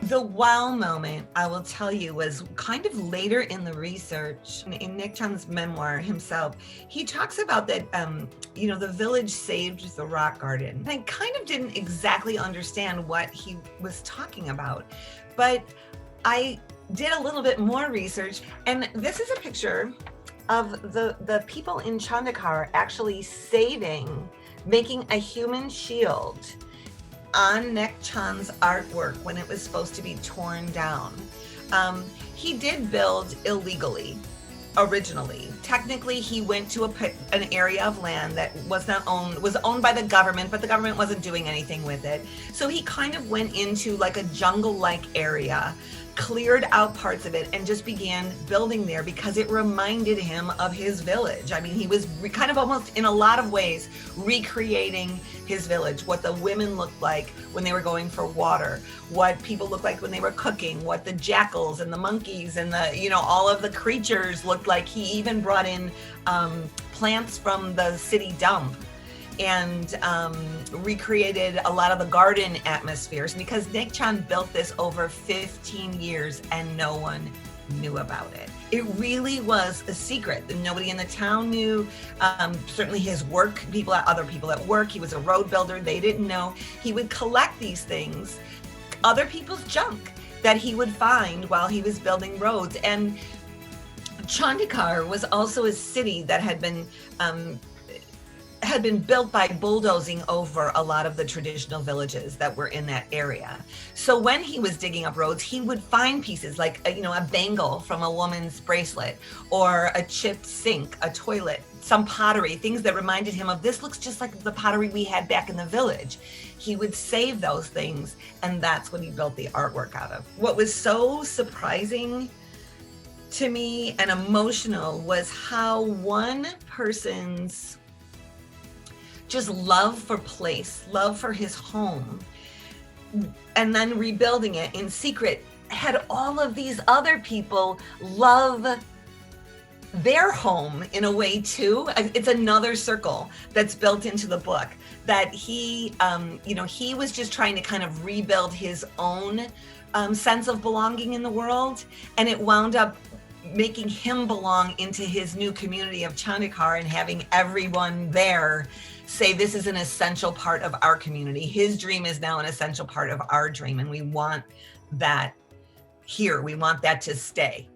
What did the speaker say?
The wow moment, I will tell you, was kind of later in the research. In Nick Chun's memoir himself, he talks about that, the village saved the rock garden. And I kind of didn't exactly understand what he was talking about, but I did a little bit more research, and this is a picture of the people in Chandakar actually making a human shield on Nick Chun's artwork when it was supposed to be torn down. He did build illegally originally. Technically, he went to an area of land that was owned by the government, but the government wasn't doing anything with it. So he kind of went into like a jungle-like area, cleared out parts of it, and just began building there because it reminded him of his village. I mean, he was kind of almost in a lot of ways recreating his village, what the women looked like when they were going for water, what people looked like when they were cooking, what the jackals and the monkeys and all of the creatures looked like. He even brought in plants from the city dump and recreated a lot of the garden atmospheres, because Nick Chun built this over 15 years and no one knew about it. It really was a secret that nobody in the town knew. Certainly his work, other people at work, he was a road builder, they didn't know. He would collect these things, other people's junk that he would find while he was building roads. And Chandikar was also a city that had been built by bulldozing over a lot of the traditional villages that were in that area. So when he was digging up roads, he would find pieces like a bangle from a woman's bracelet, or a chipped sink, a toilet, some pottery, things that reminded him of, this looks just like the pottery we had back in the village. He would save those things, and that's what he built the artwork out of. What was so surprising to me and emotional was how one person's just love for place, love for his home, and then rebuilding it in secret, had all of these other people love their home in a way too. It's another circle that's built into the book, that he was just trying to kind of rebuild his own sense of belonging in the world, and it wound up making him belong into his new community of Chandikar and having everyone there say, this is an essential part of our community. His dream is now an essential part of our dream, and we want that here. We want that to stay.